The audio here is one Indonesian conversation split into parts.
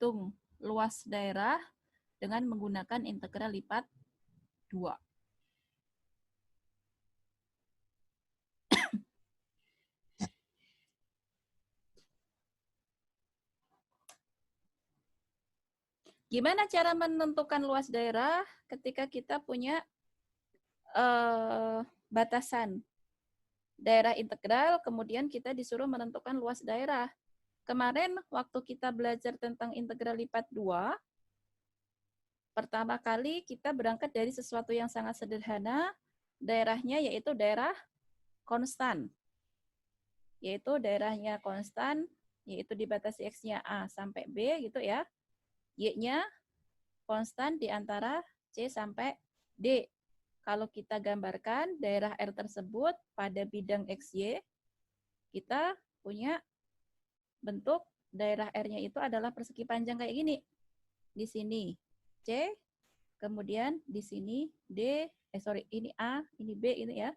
menghitung luas daerah dengan menggunakan integral lipat 2. Gimana cara menentukan luas daerah ketika kita punya batasan daerah integral, kemudian kita disuruh menentukan luas daerah. Kemarin waktu kita belajar tentang integral lipat 2, pertama kali kita berangkat dari sesuatu yang sangat sederhana, daerahnya yaitu daerah konstan. Yaitu daerahnya konstan, yaitu dibatasi X-nya A sampai B gitu ya. Y-nya konstan di antara C sampai D. Kalau kita gambarkan daerah R tersebut pada bidang XY, kita punya bentuk daerah R-nya itu adalah persegi panjang kayak gini. Di sini C, kemudian di sini D, ini A, ini B ini ya.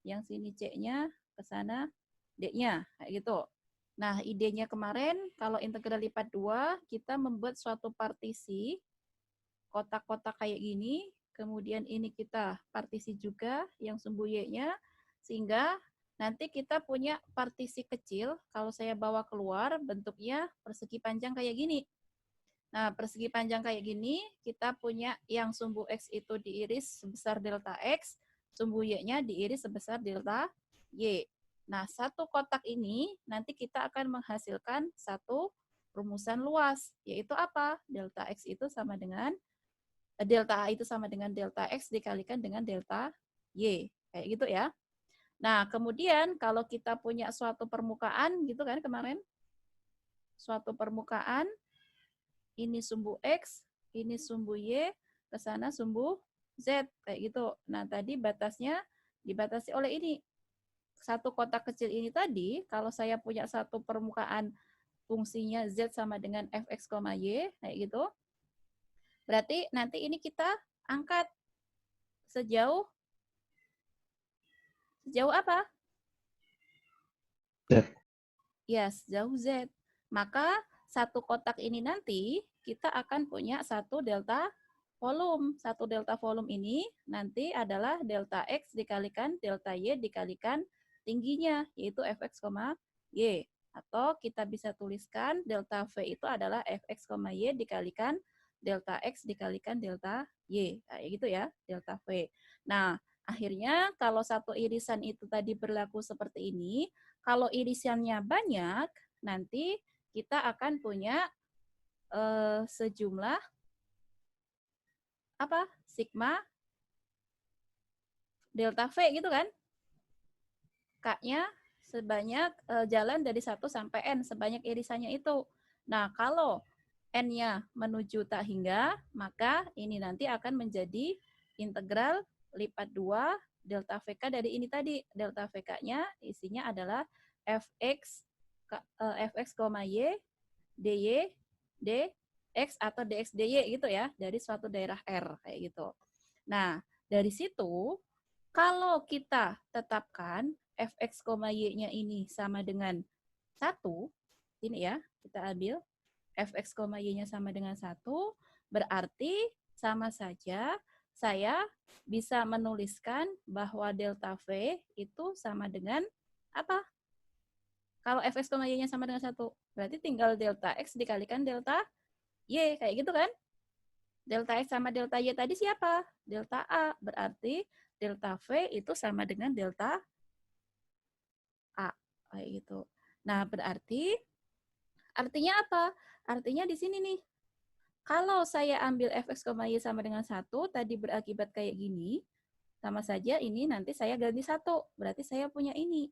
Yang sini C-nya, ke sana D-nya, kayak gitu. Nah, idenya kemarin kalau integral lipat 2, kita membuat suatu partisi kotak-kotak kayak gini, kemudian ini kita partisi juga yang sumbu Y-nya, sehingga nanti kita punya partisi kecil, kalau saya bawa keluar bentuknya persegi panjang kayak gini. Nah, persegi panjang kayak gini, kita punya yang sumbu X itu diiris sebesar delta X, sumbu Y-nya diiris sebesar delta Y. Nah, satu kotak ini nanti kita akan menghasilkan satu rumusan luas, yaitu apa? Delta X itu sama dengan delta A itu sama dengan delta X dikalikan dengan delta Y. Kayak gitu ya. Nah, kemudian kalau kita punya suatu permukaan gitu kan kemarin, suatu permukaan, ini sumbu X, ini sumbu Y, ke sana sumbu Z, kayak gitu. Nah, tadi batasnya dibatasi oleh ini. Satu kotak kecil ini tadi, kalau saya punya satu permukaan fungsinya Z sama dengan Fx, Y, kayak gitu, berarti nanti ini kita angkat sejauh apa? Z. Yes, jauh Z. Maka satu kotak ini nanti kita akan punya satu delta volume. Satu delta volume ini nanti adalah delta X dikalikan delta Y dikalikan tingginya, yaitu Fx, Y. Atau kita bisa tuliskan delta V itu adalah Fx, Y dikalikan delta X dikalikan delta Y. Kayak gitu ya, delta V. Nah, akhirnya kalau satu irisan itu tadi berlaku seperti ini, kalau irisannya banyak, nanti kita akan punya sejumlah apa? Sigma delta V gitu kan? K-nya sebanyak jalan dari 1 sampai N, sebanyak irisannya itu. Nah, kalau N-nya menuju tak hingga, maka ini nanti akan menjadi integral lipat 2 delta VK dari ini tadi. Delta VK-nya isinya adalah Fx, Fx, Y, dy, dx atau dx, dy gitu ya, dari suatu daerah R kayak gitu. Nah, dari situ kalau kita tetapkan Fx, Y-nya ini sama dengan 1, ini ya, kita ambil Fx, Y-nya sama dengan 1, berarti sama saja saya bisa menuliskan bahwa delta V itu sama dengan apa? Kalau Fx, Y-nya sama dengan 1, berarti tinggal delta X dikalikan delta Y, kayak gitu kan? Delta X sama delta Y tadi siapa? Delta A, berarti delta V itu sama dengan delta A, kayak gitu. Nah, berarti artinya apa? Artinya di sini nih, kalau saya ambil Fx, Y sama dengan 1, tadi berakibat kayak gini, sama saja ini nanti saya ganti 1, berarti saya punya ini.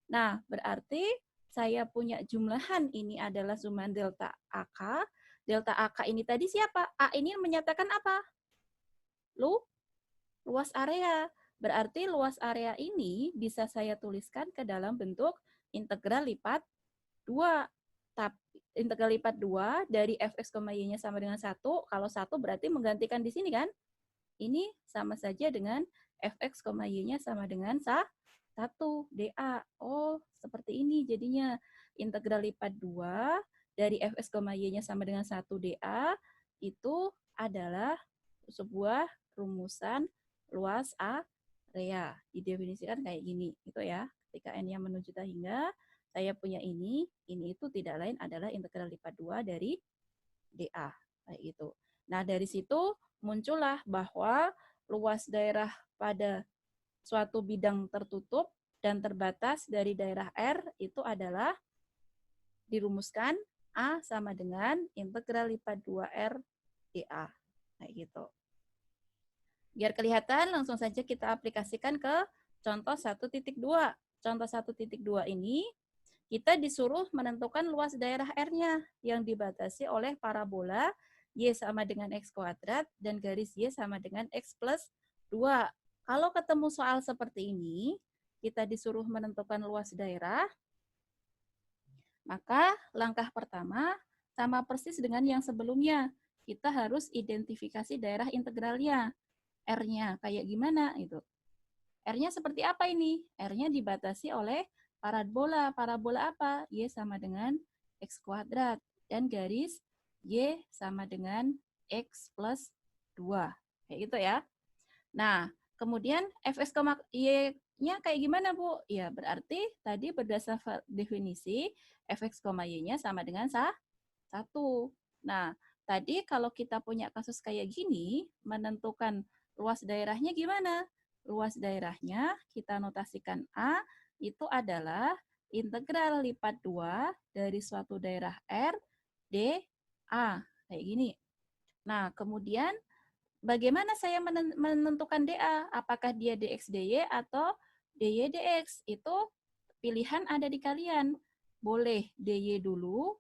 Nah, berarti saya punya jumlahan ini adalah jumlahan delta AK. Delta AK ini tadi siapa? A ini menyatakan apa? Luas area. Berarti luas area ini bisa saya tuliskan ke dalam bentuk integral lipat 2. Tapi integral lipat 2 dari Fx, Y-nya sama dengan 1. Kalau 1 berarti menggantikan di sini kan? Ini sama saja dengan Fx, Y-nya sama dengan 1 dA. Oh, seperti ini jadinya. Integral lipat 2 dari Fx, Y-nya sama dengan 1 dA itu adalah sebuah rumusan luas area. Didefinisikan kayak gini, gitu ya. Ketika n-nya menuju hingga saya punya ini itu tidak lain adalah integral lipat 2 dari dA, kayak gitu. Nah, dari situ muncullah bahwa luas daerah pada suatu bidang tertutup dan terbatas dari daerah R itu adalah dirumuskan A sama dengan integral lipat 2R dA. Kayak gitu. Biar kelihatan, langsung saja kita aplikasikan ke contoh 1.2. Contoh 1.2 ini kita disuruh menentukan luas daerah R-nya yang dibatasi oleh parabola Y sama dengan X kuadrat dan garis Y sama dengan X plus 2. Kalau ketemu soal seperti ini, kita disuruh menentukan luas daerah, maka langkah pertama sama persis dengan yang sebelumnya. Kita harus identifikasi daerah integralnya. R-nya kayak gimana itu. R-nya seperti apa ini? R-nya dibatasi oleh parabola. Parabola apa? Y sama dengan X kuadrat. Dan garis Y sama dengan X plus 2. Kayak gitu ya. Nah, kemudian Fx, Y-nya kayak gimana, Bu? Ya, berarti tadi berdasarkan definisi Fx, Y-nya sama dengan 1. Nah, tadi kalau kita punya kasus kayak gini, menentukan luas daerahnya gimana? Luas daerahnya kita notasikan A itu adalah integral lipat 2 dari suatu daerah R D A. Kayak gini. Nah, kemudian bagaimana saya menentukan DA? Apakah dia DX DY atau DY DX? Itu pilihan ada di kalian. Boleh DY dulu,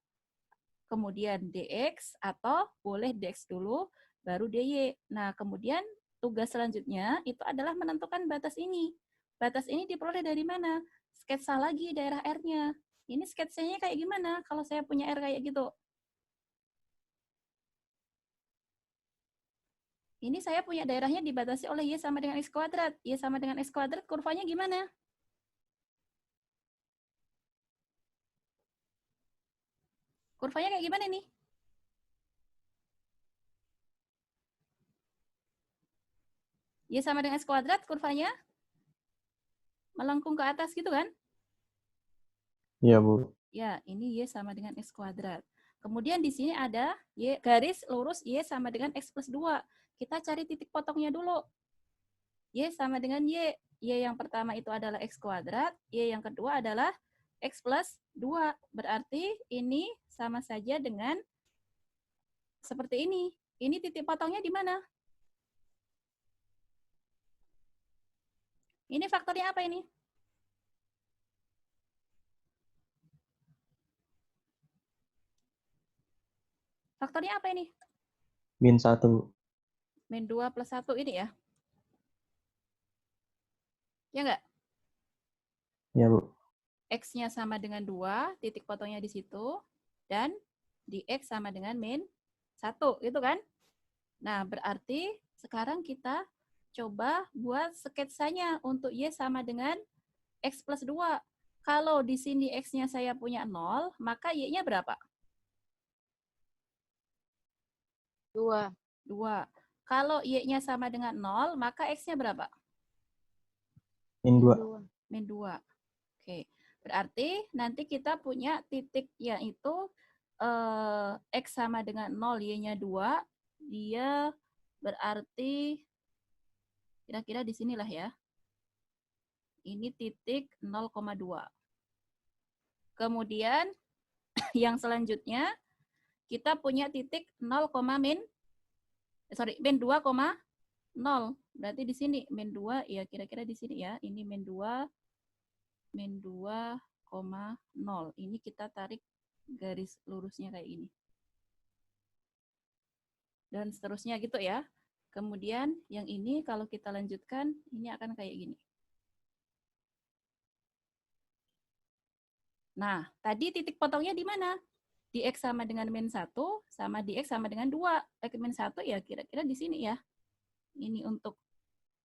kemudian DX, atau boleh DX dulu, baru DY. Nah, kemudian tugas selanjutnya itu adalah menentukan batas ini. Batas ini diperoleh dari mana? Sketsa lagi daerah R-nya. Ini sketsanya kayak gimana kalau saya punya R kayak gitu? Ini saya punya daerahnya dibatasi oleh Y sama dengan X kuadrat. Y sama dengan X kuadrat, kurvanya gimana? Kurvanya kayak gimana nih? Y sama dengan X kuadrat, kurvanya melengkung ke atas gitu kan? Iya, Bu. Ya, ini Y sama dengan X kuadrat. Kemudian di sini ada Y, garis lurus Y sama dengan X plus 2. Kita cari titik potongnya dulu. Y sama dengan Y. Y yang pertama itu adalah X kuadrat, Y yang kedua adalah X plus 2. Berarti ini sama saja dengan seperti ini. Ini titik potongnya di mana? Ini faktornya apa ini? Faktornya apa ini? Min 1. Min 2 plus 1 ini ya? Ya enggak? Ya, Bu. X-nya sama dengan 2, titik potongnya di situ, dan di X sama dengan min 1, gitu kan? Nah, berarti sekarang kita coba buat sketsanya untuk Y sama dengan X plus 2. Kalau di sini X-nya saya punya 0, maka Y-nya berapa? 2. 2. Kalau Y-nya sama dengan 0, maka X-nya berapa? Min 2. Min 2. Oke. Berarti nanti kita punya titik yaitu X sama dengan 0, Y-nya 2. Dia berarti kira-kira di sinilah ya. Ini titik 0,2. Kemudian yang selanjutnya kita punya titik 0, min 2,0. Berarti di sini min 2 ya kira-kira di sini ya. Ini min 2 0. Ini kita tarik garis lurusnya kayak ini. Dan seterusnya gitu ya. Kemudian yang ini kalau kita lanjutkan ini akan kayak gini. Nah, tadi titik potongnya di mana? Di X sama dengan min 1 sama di X sama dengan 2. Min 1 ya kira-kira di sini ya. Ini untuk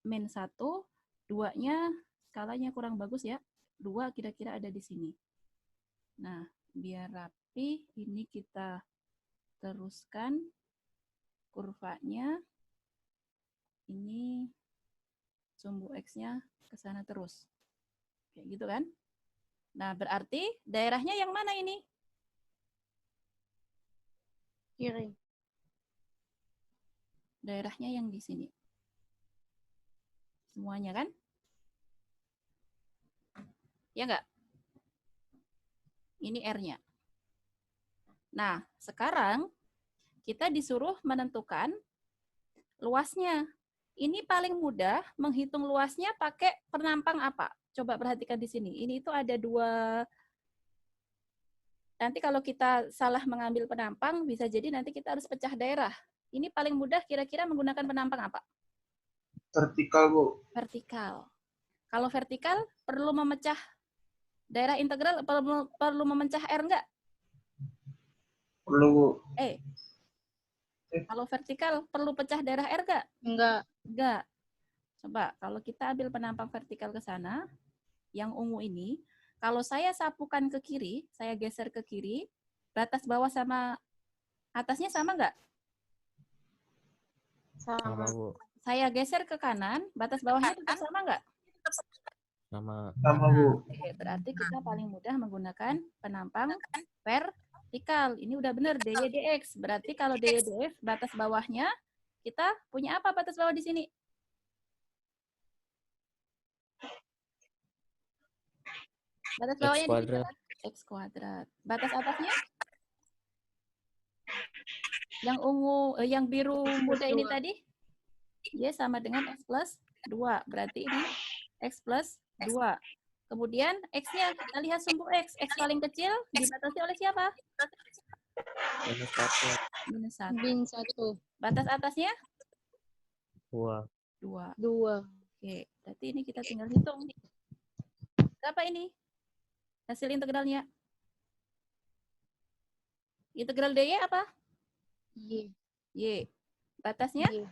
min 1, 2-nya skalanya kurang bagus ya. 2 kira-kira ada di sini. Nah, biar rapi. Tapi ini kita teruskan kurvanya. Ini sumbu X-nya ke sana terus. Kayak gitu kan? Nah, berarti daerahnya yang mana ini? Kiri. Daerahnya yang di sini. Semuanya kan? Ya enggak? Ini R-nya. Nah, sekarang kita disuruh menentukan luasnya. Ini paling mudah menghitung luasnya pakai penampang apa? Coba perhatikan di sini. Ini itu ada dua. Nanti kalau kita salah mengambil penampang, bisa jadi nanti kita harus pecah daerah. Ini paling mudah kira-kira menggunakan penampang apa? Vertikal, Bu. Vertikal. Kalau vertikal perlu memecah daerah integral, perlu memecah R enggak? Perlu, Bu. Kalau vertikal perlu pecah daerah R enggak? Enggak. Enggak. Coba kalau kita ambil penampang vertikal ke sana, yang ungu ini, kalau saya sapukan ke kiri, saya geser ke kiri, batas bawah sama atasnya sama enggak? Sama, Sama. Bu. Saya geser ke kanan, batas bawahnya tetap sama enggak? Sama. Sama, Bu. Oke, berarti kita paling mudah menggunakan penampang vertikal. Ini udah benar, DY DX. Berarti kalau DY DX, batas bawahnya, kita punya apa batas bawah di sini? Batas bawahnya di sini apa? X kuadrat. Batas atasnya? Yang ungu, yang biru muda ini tadi? Y sama dengan X plus 2. Berarti ini X plus 2. Kemudian X-nya, kita lihat sumbu X. X paling kecil dibatasi oleh siapa? Minus 1. Min 1. Batas atasnya? 2. 2. 2. Oke, berarti ini kita tinggal hitung. Berapa ini? Hasil integralnya. Integral DY apa? Y. Y. Batasnya? Y.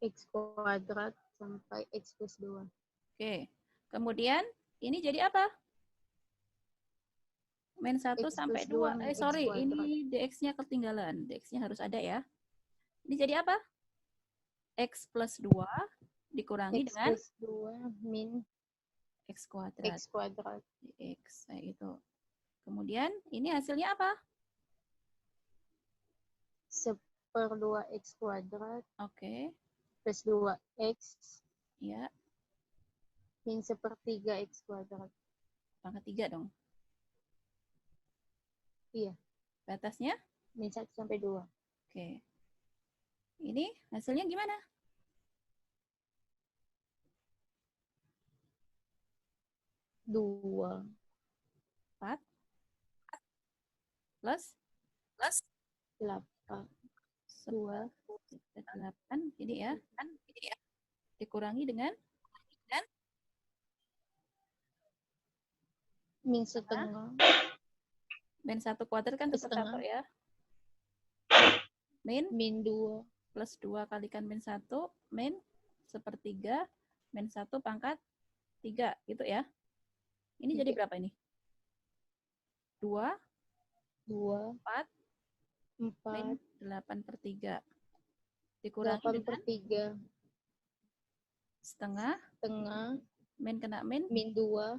X kuadrat sampai X plus 2. Oke. Kemudian ini jadi apa? Min 1 X sampai plus 2 2. min X Sorry, kuadrat. ini DX-nya ketinggalan. DX-nya harus ada ya. Ini jadi apa? X plus 2 dikurangi X dengan plus 2 min X kuadrat. X kuadrat. X, kayak itu. Kemudian ini hasilnya apa? 1/2 X kuadrat Oke, plus 2X ya, min 1/3 X kuadrat. pangkat 3 dong. Iya, Batasnya? min 1 sampai 2. Oke. Ini hasilnya gimana? Dua. 4 plus 8. 2. 8, ini ya. Dikurangi dengan Min setengah. min 1 kuadrat kan tetap Setengah. 1 ya. Min Min 2. plus 2 kalikan min 1, min 1/3, min 1 pangkat 3, gitu ya. Ini jadi berapa ini? 2, 2. 4, 4. min 8/3. Dikurangi 8/3. setengah, Setengah. min kena min, Min 2.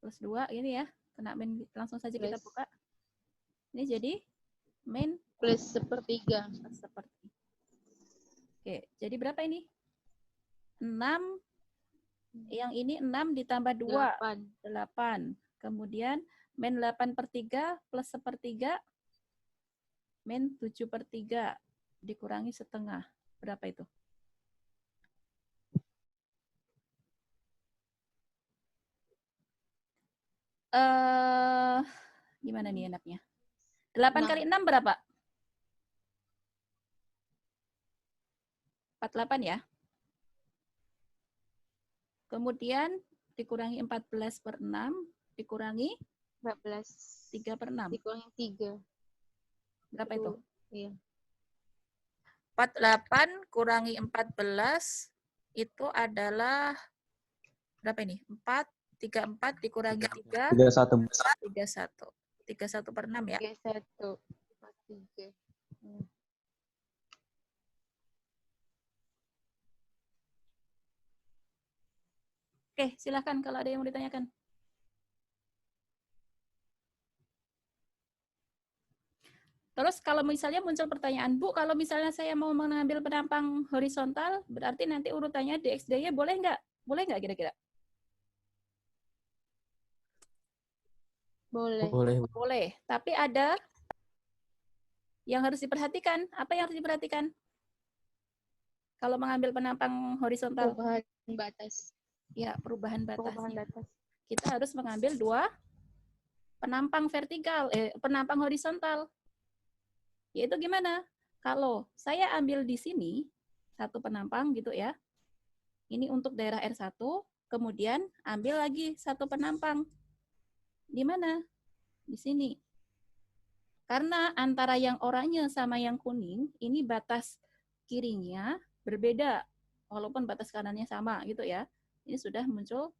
plus 2, ini ya. Kena min, langsung saja kita Plus. buka. Ini jadi min Plus 1/3. seperti. Oke, jadi berapa ini? 6, yang ini 6 ditambah 2, 8. 8. Kemudian min 8/3 plus 1/3, min 7/3 dikurangi setengah. Berapa itu? Gimana nih enaknya? 8 kali 6 berapa? 48 ya. Kemudian dikurangi 14/6, dikurangi 14. 3/6. Dikurangi 3. Berapa itu? Iya. 48 kurangi 14 itu adalah berapa ini? 4 34 dikurangi 3, 31. 31. 31 per 6 ya. 31. 3. Oke, silakan kalau ada yang mau ditanyakan. Terus kalau misalnya muncul pertanyaan, Bu, kalau misalnya saya mau mengambil penampang horizontal, berarti nanti urutannya DX, DY boleh nggak? Boleh nggak kira-kira? Boleh. Boleh. Boleh, tapi ada yang harus diperhatikan. Apa yang harus diperhatikan? Kalau mengambil penampang horizontal, Perubahan batas. ya perubahan Perubahan batasnya. batas. Kita harus mengambil 2 penampang vertikal, penampang horizontal. Yaitu gimana? Kalau saya ambil di sini, satu penampang gitu ya. Ini untuk daerah R1, kemudian ambil lagi satu penampang. Di mana? Di sini. Karena antara yang oranye sama yang kuning, ini batas kirinya berbeda, walaupun batas kanannya sama gitu ya. Ini sudah muncul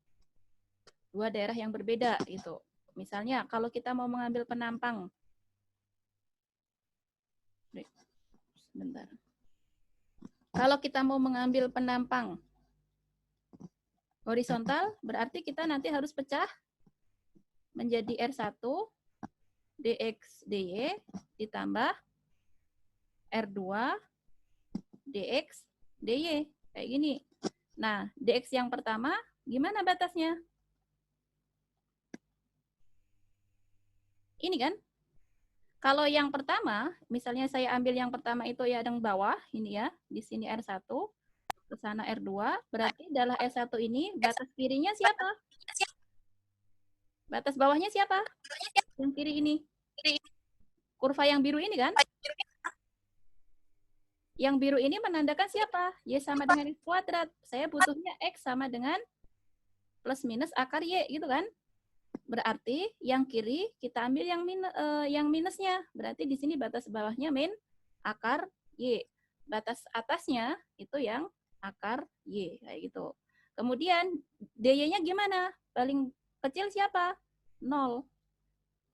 2 daerah yang berbeda gitu. Misalnya kalau kita mau mengambil penampang, sebentar. Kalau kita mau mengambil penampang horizontal, berarti kita nanti harus pecah menjadi R1 dx dy ditambah R2 dx dy. Kayak gini. Nah, dx yang pertama gimana batasnya? Ini kan? Kalau yang pertama, misalnya saya ambil yang pertama itu ya yang bawah, ini ya, di sini R1, ke sana R2, berarti adalah R1 ini batas kirinya siapa? Batas bawahnya siapa? Yang kiri ini. Kurva yang biru ini kan? Yang biru ini menandakan siapa? Y sama dengan X kuadrat. Saya butuhnya X sama dengan plus minus akar Y gitu kan? Berarti yang kiri kita ambil yang minusnya. Berarti di sini batas bawahnya min akar Y. Batas atasnya itu yang akar Y. Kayak gitu. Kemudian dy-nya gimana? Paling kecil siapa? 0.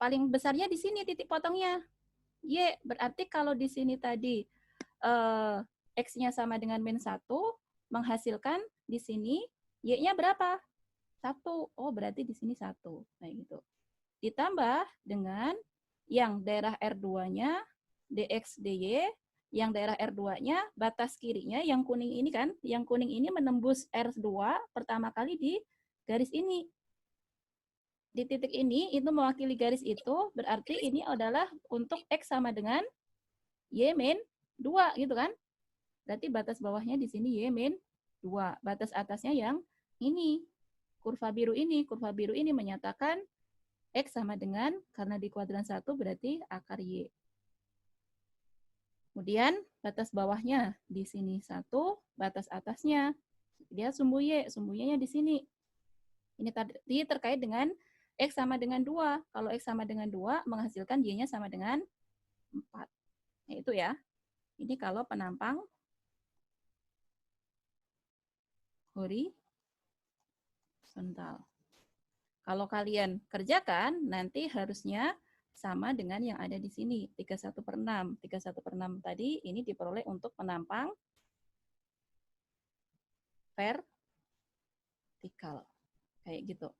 Paling besarnya di sini titik potongnya. Y. Berarti kalau di sini tadi X-nya sama dengan min 1, menghasilkan di sini Y-nya berapa? 1. Oh, berarti di sini 1. Kayak gitu. Ditambah dengan yang daerah R2-nya, dx, dy, yang daerah R2-nya, batas kirinya, yang kuning ini kan, yang kuning ini menembus R2 pertama kali di garis ini. Di titik ini, itu mewakili garis itu, berarti ini adalah untuk X sama dengan Y min 2, gitu kan? Berarti batas bawahnya di sini Y min 2. Batas atasnya yang ini. Kurva biru ini menyatakan X sama dengan, karena di kuadran 1 berarti akar Y. Kemudian batas bawahnya di sini 1, batas atasnya dia sumbu Y, sumbu Y-nya di sini. Ini tadi terkait dengan X sama dengan 2. Kalau X sama dengan 2, menghasilkan Y-nya sama dengan 4. Nah, itu ya. Ini kalau penampang horizontal. Kalau kalian kerjakan, nanti harusnya sama dengan yang ada di sini, 31/6. 31/6 tadi ini diperoleh untuk penampang vertikal. Kayak gitu.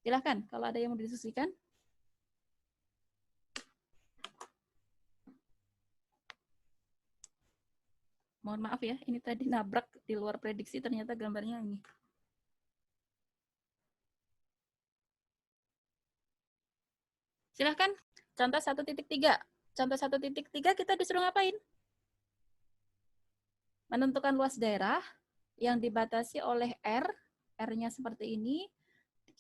Silahkan, kalau ada yang mau didiskusikan. Mohon maaf ya, ini tadi nabrak di luar prediksi, ternyata gambarnya ini. Silahkan, contoh 1.3. Contoh 1.3 kita disuruh ngapain? Menentukan luas daerah yang dibatasi oleh R, R-nya seperti ini,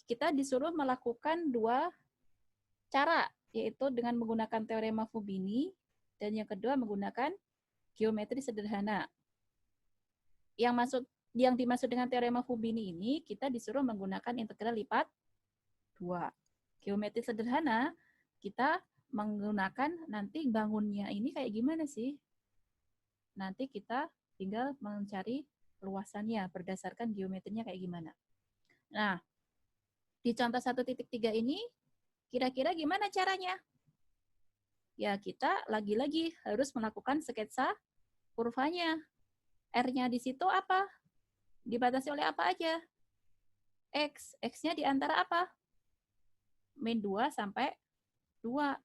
kita disuruh melakukan 2 cara, yaitu dengan menggunakan teorema Fubini, dan yang kedua menggunakan geometri sederhana. Yang dimaksud dengan teorema Fubini ini, kita disuruh menggunakan integral lipat 2. Geometri sederhana, kita menggunakan nanti bangunnya ini kayak gimana sih? Nanti kita tinggal mencari luasannya berdasarkan geometrinya kayak gimana. Nah, Di contoh 1.3 ini, kira-kira gimana caranya? Ya, kita lagi-lagi harus melakukan sketsa kurvanya. R-nya di situ apa? Dibatasi oleh apa aja? X. X-nya di antara apa? Min 2 sampai 2.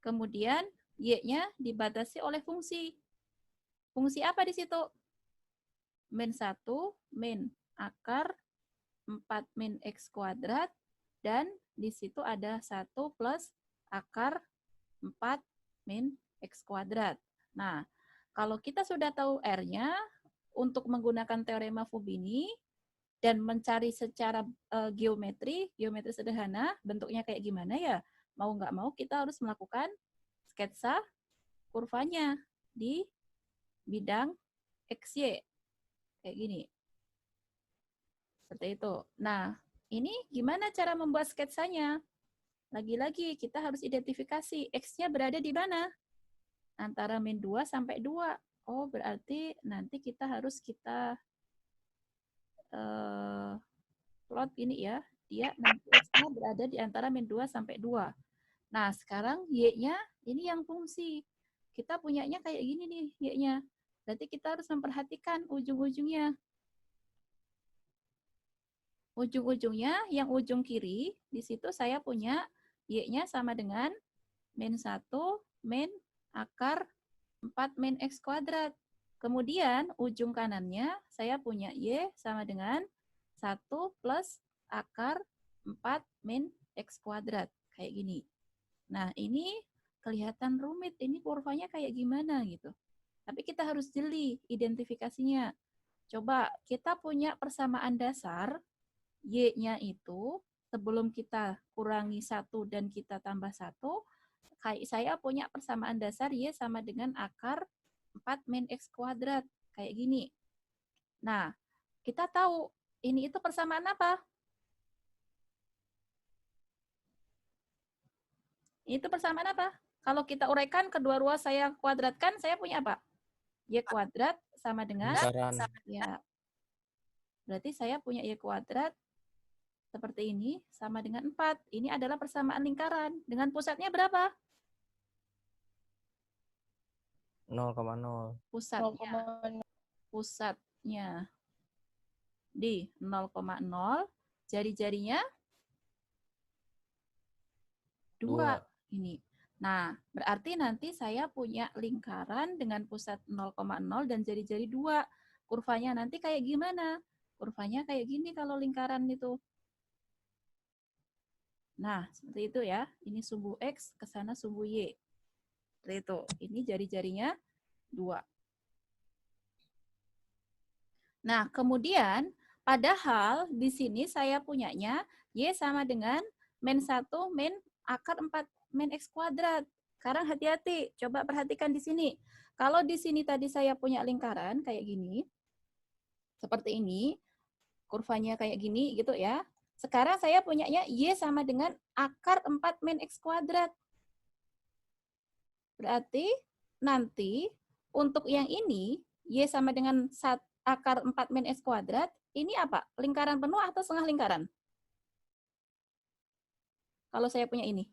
Kemudian, Y-nya dibatasi oleh fungsi. Fungsi apa di situ? Min 1, min akar 4 min X kuadrat, dan di situ ada 1 plus akar 4 min X kuadrat. Nah, kalau kita sudah tahu R-nya, untuk menggunakan teorema Fubini dan mencari secara geometri sederhana, bentuknya kayak gimana ya, mau nggak mau kita harus melakukan sketsa kurvanya di bidang XY. Kayak gini. Seperti itu. Nah, ini gimana cara membuat sketsanya? Lagi-lagi kita harus identifikasi X-nya berada di mana? Antara min 2 sampai 2. Oh, berarti nanti kita harus plot ini ya. Dia nanti X-nya berada di antara min 2 sampai 2. Nah, sekarang Y-nya ini yang fungsi. Kita punyanya kayak gini nih Y-nya. Berarti kita harus memperhatikan ujung-ujungnya. Ujung-ujungnya, yang ujung kiri, di situ saya punya Y-nya sama dengan min 1 min akar 4 min X kuadrat. Kemudian ujung kanannya saya punya Y sama dengan 1 plus akar 4 min X kuadrat. Kayak gini. Nah, ini kelihatan rumit. Ini kurvanya kayak gimana gitu. Tapi kita harus jeli identifikasinya. Coba kita punya persamaan dasar, Y-nya itu sebelum kita kurangi 1 dan kita tambah 1, saya punya persamaan dasar Y sama dengan akar 4 min X kuadrat. Kayak gini. Nah, kita tahu ini itu persamaan apa? Itu persamaan apa? Kalau kita uraikan kedua ruas saya kuadratkan, saya punya apa? Y kuadrat sama dengan Lingkaran. ya. Berarti saya punya Y kuadrat seperti ini sama dengan 4. Ini adalah persamaan lingkaran. Dengan pusatnya berapa? 0,0. Pusatnya di 0,0. Jari-jarinya 2. Ini. Nah, berarti nanti saya punya lingkaran dengan pusat 0,0 dan jari-jari 2. Kurvanya nanti kayak gimana? Kurvanya kayak gini kalau lingkaran itu. Nah, seperti itu ya. Ini sumbu X, ke sana sumbu Y. Seperti itu. Ini jari-jarinya 2. Nah, kemudian padahal di sini saya punyanya Y sama dengan min 1 min akar 4 min X kuadrat. Sekarang hati-hati, coba perhatikan di sini. Kalau di sini tadi saya punya lingkaran kayak gini, seperti ini, kurvanya kayak gini gitu ya. Sekarang saya punyanya Y sama dengan akar 4 min X kuadrat. Berarti nanti untuk yang ini, Y sama dengan akar 4 min X kuadrat, ini apa? Lingkaran penuh atau setengah lingkaran? Kalau saya punya ini.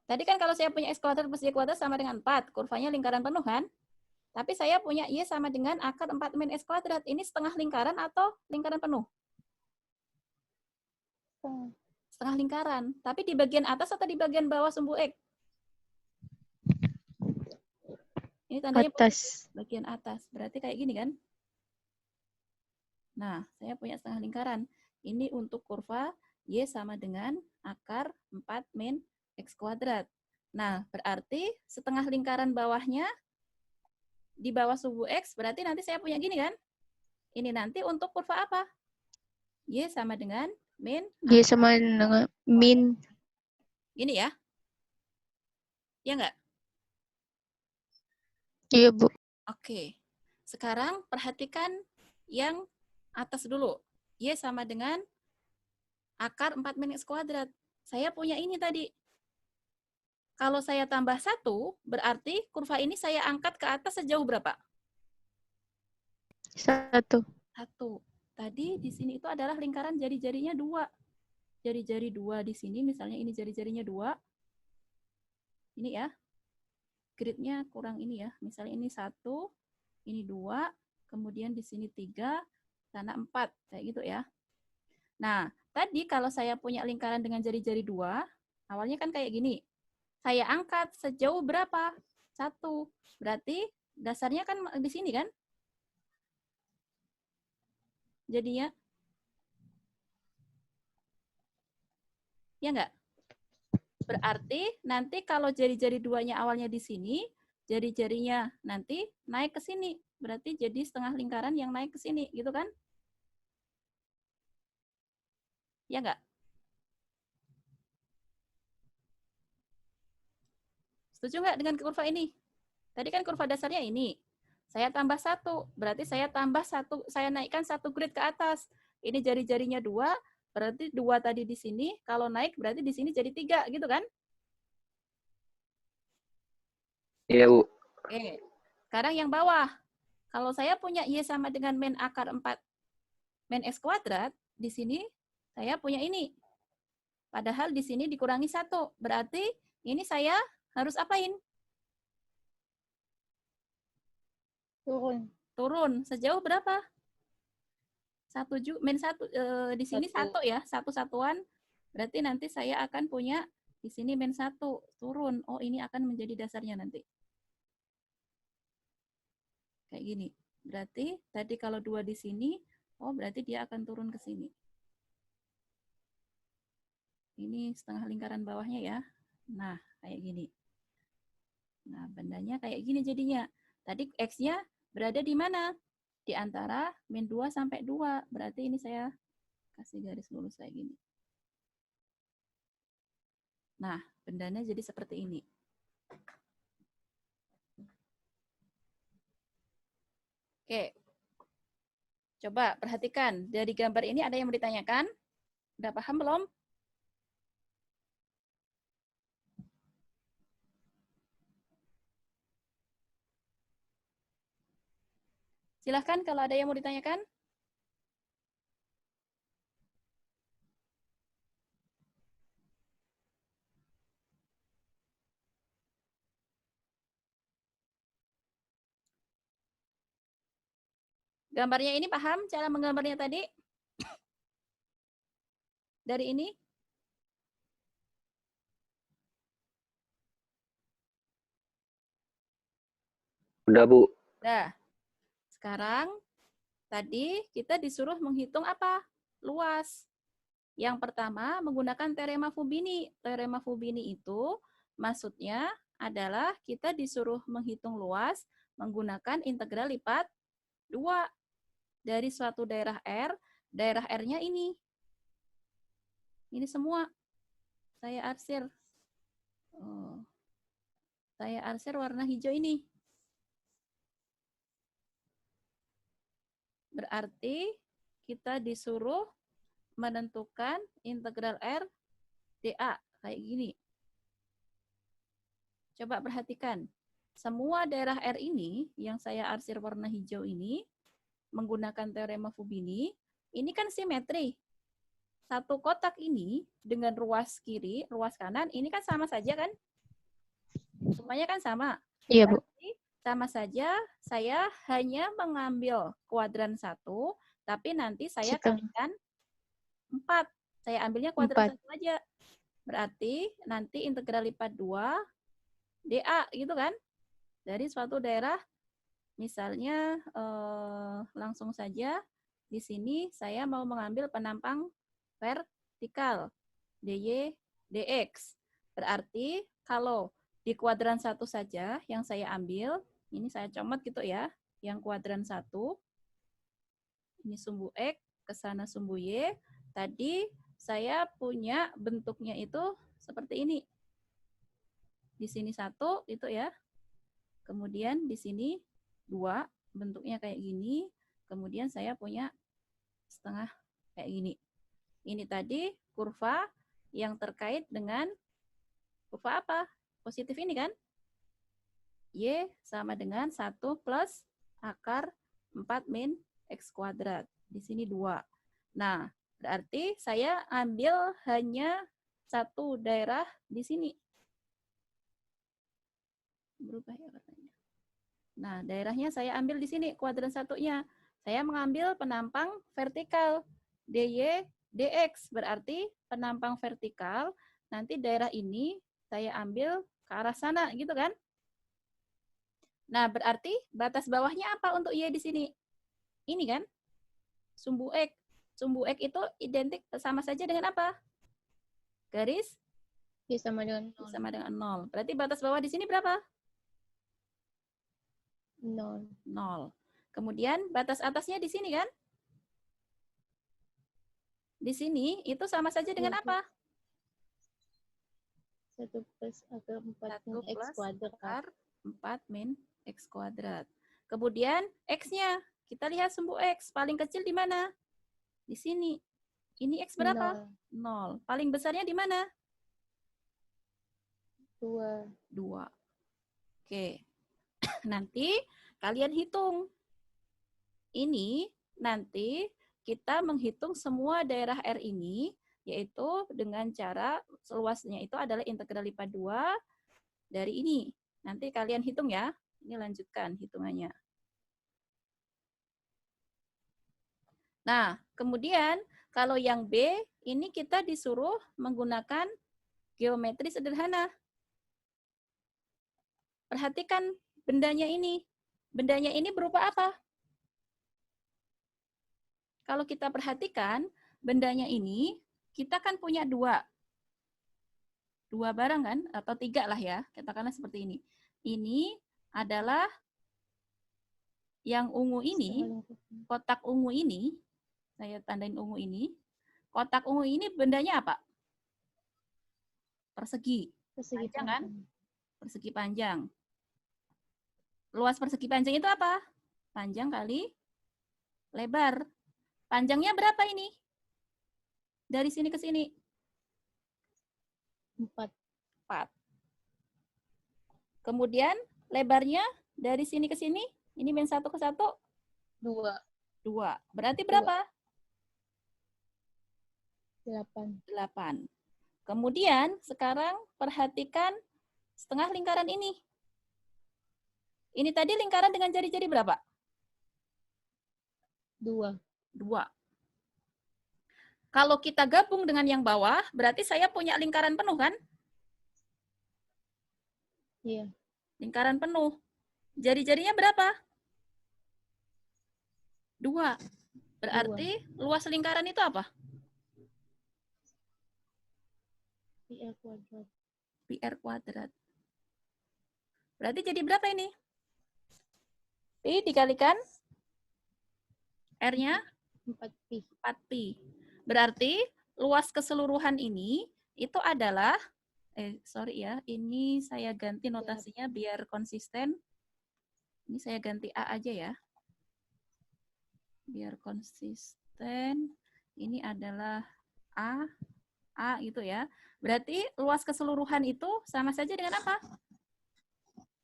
Tadi kan kalau saya punya X kuadrat plus Y kuadrat sama dengan 4, kurvanya lingkaran penuh kan? Tapi saya punya Y sama dengan akar 4 min X kuadrat. Ini setengah lingkaran atau lingkaran penuh? Setengah lingkaran. Tapi di bagian atas atau di bagian bawah sumbu X? Ini tandanya Atas. bagian atas. Berarti kayak gini kan? Nah, saya punya setengah lingkaran. Ini untuk kurva Y sama dengan akar 4 min X kuadrat. Nah, berarti setengah lingkaran bawahnya di bawah sumbu X, berarti nanti saya punya gini kan? Ini nanti untuk kurva apa? Y sama dengan min. Y sama dengan min. Gini ya? Iya nggak? Iya, Bu. Oke. Sekarang perhatikan yang atas dulu. Y sama dengan akar 4 min X kuadrat. Saya punya ini tadi. Kalau saya tambah 1, berarti kurva ini saya angkat ke atas sejauh berapa? 1. 1. tadi di sini itu adalah lingkaran jari-jarinya 2. Jari-jari 2 di sini, misalnya ini jari-jarinya 2. Ini ya, gridnya kurang ini ya. Misalnya ini 1, ini 2, kemudian di sini 3, sana 4, kayak gitu ya. Nah, tadi kalau saya punya lingkaran dengan jari-jari 2, awalnya kan kayak gini. Saya angkat sejauh berapa? 1. Berarti dasarnya kan di sini kan? Jadinya, ya enggak? Berarti nanti kalau jari-jari 2-nya awalnya di sini, jari-jarinya nanti naik ke sini. Berarti jadi setengah lingkaran yang naik ke sini, gitu kan? Ya enggak? Setuju nggak dengan kurva ini? Tadi kan kurva dasarnya ini. Saya tambah 1, berarti saya tambah 1, saya naikkan 1 grid ke atas. Ini jari-jarinya 2, berarti 2 tadi di sini, kalau naik berarti di sini jadi 3, gitu kan? Iya, Bu. Oke. Sekarang yang bawah. Kalau saya punya Y sama dengan min akar 4, min X kuadrat, di sini saya punya ini. Padahal di sini dikurangi 1, berarti ini saya harus apain? Turun. Turun. Sejauh berapa? 1 min 1 di sini 1 ya, 1 satuan. Berarti nanti saya akan punya di sini min 1 turun. Oh, ini akan menjadi dasarnya nanti. Kayak gini. Berarti tadi kalau 2 di sini, oh berarti dia akan turun ke sini. Ini setengah lingkaran bawahnya ya. Nah, kayak gini. Nah, bendanya kayak gini jadinya. Tadi X-nya berada di mana? Di antara min 2 sampai 2. Berarti ini saya kasih garis lurus kayak gini. Nah, bendanya jadi seperti ini. Oke. Coba perhatikan. Dari gambar ini ada yang mau ditanyakan? Udah paham belum? Silahkan kalau ada yang mau ditanyakan. Gambarnya ini paham cara menggambarnya tadi? Dari ini? Udah, Bu. Nah, sekarang tadi kita disuruh menghitung apa? Luas. Yang pertama menggunakan teorema Fubini. Teorema Fubini itu maksudnya adalah kita disuruh menghitung luas menggunakan integral lipat 2 dari suatu daerah R-nya ini. Ini semua saya arsir. Oh. Saya arsir warna hijau ini. Berarti kita disuruh menentukan integral R dA kayak gini. Coba perhatikan. Semua daerah R ini yang saya arsir warna hijau ini menggunakan teorema Fubini, ini kan simetri. Satu kotak ini dengan ruas kiri, ruas kanan, ini kan sama saja kan? Semuanya kan sama. Iya, Bu. Berarti sama saja saya hanya mengambil kuadran 1, tapi nanti saya kalikan 4. Saya ambilnya kuadran 1 aja. Berarti nanti integral lipat 2 dA gitu kan? Dari suatu daerah, misalnya langsung saja di sini saya mau mengambil penampang vertikal dy dx. Berarti kalau di kuadran 1 saja yang saya ambil, ini saya comot gitu ya, yang kuadran 1, ini sumbu X, ke sana sumbu Y, tadi saya punya bentuknya itu seperti ini. Di sini 1 itu ya, kemudian di sini 2, bentuknya kayak gini, kemudian saya punya setengah kayak gini. Ini tadi kurva yang terkait dengan kurva apa? Positif ini kan? Y sama dengan 1 plus akar 4 min X kuadrat. Di sini 2. Nah, berarti saya ambil hanya satu daerah di sini. Berubah ya warnanya. Nah, daerahnya saya ambil di sini, kuadran satunya. Saya mengambil penampang vertikal, DY, DX. Berarti penampang vertikal, nanti daerah ini saya ambil ke arah sana, gitu kan? Nah, berarti batas bawahnya apa untuk Y di sini? Ini kan? Sumbu X. Sumbu X itu identik sama saja dengan apa? Garis Y sama dengan 0. sama dengan 0. Berarti batas bawah di sini berapa? 0. 0. Kemudian batas atasnya di sini kan? Di sini itu sama saja dengan Iya, Bu. apa? 1 plus akar 4 1 min X plus kuadrat. akar 4 min X kuadrat. Kemudian X-nya, kita lihat sumbu X. Paling kecil di mana? Di sini. Ini X berapa? 0. Paling besarnya di mana? 2. 2. Oke. Nanti kalian hitung. Ini nanti kita menghitung semua daerah R ini, yaitu dengan cara luasnya itu adalah integral lipat 2 dari ini. Nanti kalian hitung ya. Ini lanjutkan hitungannya. Nah, kemudian kalau yang B, ini kita disuruh menggunakan geometri sederhana. Perhatikan bendanya ini. Bendanya ini berupa apa? Kalau kita perhatikan, bendanya ini, kita kan punya 2. 2 barang kan? Atau 3 lah ya. Katakanlah seperti ini. Ini adalah yang ungu ini, kotak ungu ini, saya tandain ungu ini. Kotak ungu ini bendanya apa? Persegi. Persegi Panjang kan? panjang. Persegi panjang. Luas persegi panjang itu apa? Panjang kali lebar. Panjangnya berapa ini? Dari sini ke sini? 4. 4. Kemudian lebarnya dari sini ke sini? Ini min 1 ke 1? 2. 2. Berarti berapa? 8. 8. Kemudian sekarang perhatikan setengah lingkaran ini. Ini tadi lingkaran dengan jari-jari berapa? 2. 2. Kalau kita gabung dengan yang bawah, berarti saya punya lingkaran penuh kan? Iya. Lingkaran penuh. Jari-jarinya berapa? 2. Berarti luas lingkaran itu apa? PR kuadrat. PR kuadrat. Berarti jadi berapa ini? Pi dikalikan R-nya 4pi. 4pi. Berarti luas keseluruhan ini itu adalah, ini saya ganti notasinya biar konsisten. Ini saya ganti A aja ya. Biar konsisten. Ini adalah A gitu ya. Berarti luas keseluruhan itu sama saja dengan apa?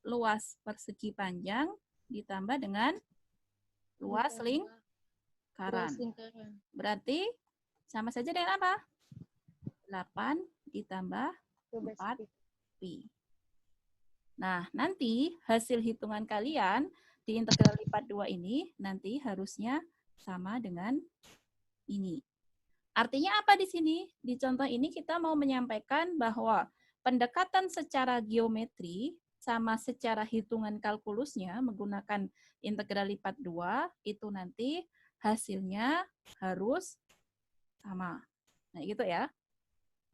Luas persegi panjang ditambah dengan luas lingkaran. Berarti sama saja dengan apa? 8 ditambah 4pi. Nah, nanti hasil hitungan kalian di integral lipat 2 ini nanti harusnya sama dengan ini. Artinya apa di sini? Di contoh ini kita mau menyampaikan bahwa pendekatan secara geometri sama secara hitungan kalkulusnya menggunakan integral lipat 2 itu nanti hasilnya harus sama. Nah, gitu ya.